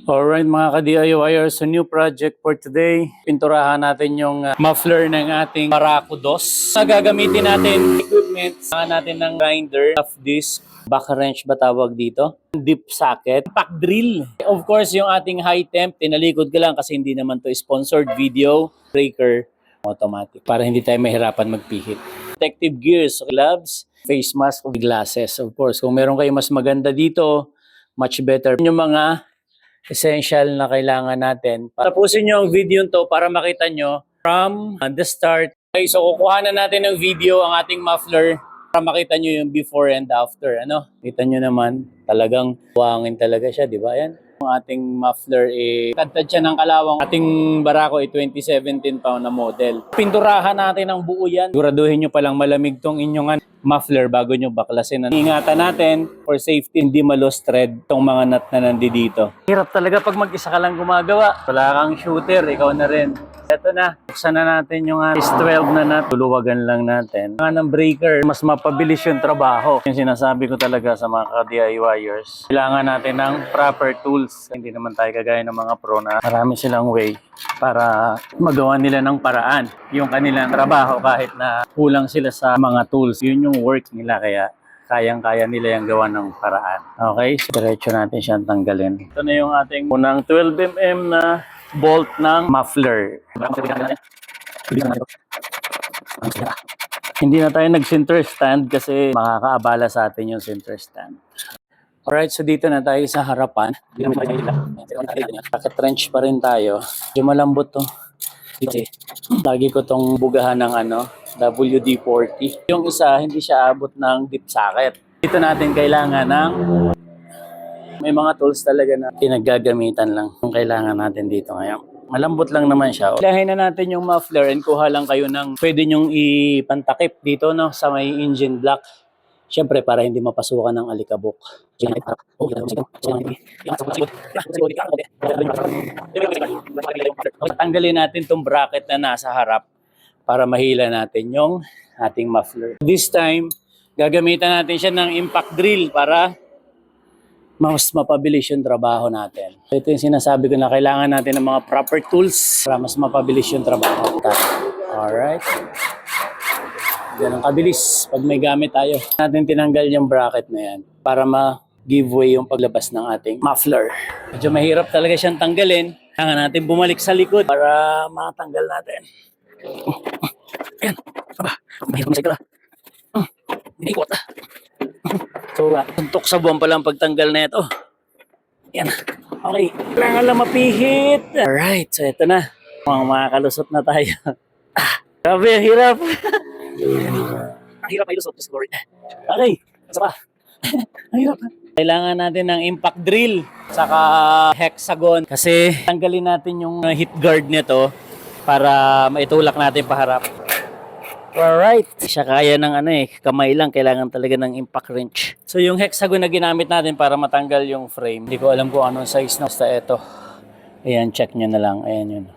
Alright mga ka-DIYers, so new project for today. Pinturahan natin yung muffler ng ating Barako DOS. Gagamitin natin equipment. Saka natin ng grinder, of this back wrench ba tawag dito? Deep socket, impact drill. Of course, yung ating high temp, tinalikod ko lang kasi hindi naman to sponsored video. Breaker, automatic, para hindi tayo mahirapan magpihit. Protective gears, gloves, face mask, glasses. Of course, kung meron kayo mas maganda dito, much better. Yung mga essential na kailangan natin. Tapusin nyo ang video to para makita nyo from the start. Okay, so kukuha na natin ng video ang ating muffler para makita nyo yung before and after. Ano? Kita nyo naman, talagang buhangin talaga siya, di ba? Yan. Ang ating muffler, kadtad siya ng kalawang. Ating Barako, 2017 pa na model. Pinturahan natin ang buo yan. Siguraduhin nyo palang malamig tong inyong muffler bago nyo baklasin. Ingatan natin for safety, hindi ma-lost thread itong mga nut na nandito. Hirap talaga pag mag-isa ka lang gumagawa. Wala kang shooter, ikaw na rin. Ito na, buksan na natin yung S12 na nut. Tuluwagan lang natin. Mga ng breaker, mas mapabilis yung trabaho. Yung sinasabi ko talaga sa mga ka-DIYers, kailangan natin ng proper tools. Hindi naman tayo kagaya ng mga pro na marami silang way para magawa nila ng paraan yung kanilang trabaho kahit na kulang sila sa mga tools. Yun yung work nila, kaya kayang-kaya nila yung gawa ng paraan. Okay, so diretso natin siyang tanggalin. Ito na yung ating unang 12mm na bolt ng muffler. Hindi na tayo nag-center stand kasi makakaabala sa atin yung center stand. Alright, so dito na tayo sa harapan. Naka-trench pa rin tayo. Medyo malambot to. Lagi ko tong bugahan ng WD-40. Yung isa, hindi siya abot ng deep socket. Dito natin kailangan ng may mga tools talaga na pinaggagamitan lang. Yung kailangan natin dito ngayon. Malambot lang naman siya. Ilahin na natin yung muffler and kuha lang kayo ng pwede nyong ipantakip dito no, sa may engine block. Siyempre, para hindi mapasukan ng alikabok. Tanggalin natin itong bracket na nasa harap para mahila natin yung ating muffler. This time, gagamitan natin siya ng impact drill para mas mapabilis yung trabaho natin. Ito yung sinasabi ko na kailangan natin ng mga proper tools para mas mapabilis yung trabaho. Alright. Ganun kabilis pag may gamit tayo. Natin tinanggal yung bracket na yan para ma-giveaway yung paglabas ng ating muffler. Medyo mahirap talaga siyang tanggalin. Kailangan natin bumalik sa likod para matanggal natin. Ayan. Aba, mahirap na sigla. Iikot. So, tuntok sa buwan palang pagtanggal na ito. Ayan. Okay. Kailangan lang mapihit. Alright. So, ito na. Makakalusot na tayo. Grabe, hirap. Ang hirap ay lusot. Okay. Isa pa. Ang hirap. Kailangan natin ng impact drill saka hexagon kasi tanggalin natin yung heat guard nito para maitulak natin paharap. Alright. Siya kaya ng kamay lang. Kailangan talaga ng impact wrench. So yung hexagon na ginamit natin para matanggal yung frame. Hindi ko alam kung anong size na. Basta ito. Ayan, check nyo na lang. Ayan yun.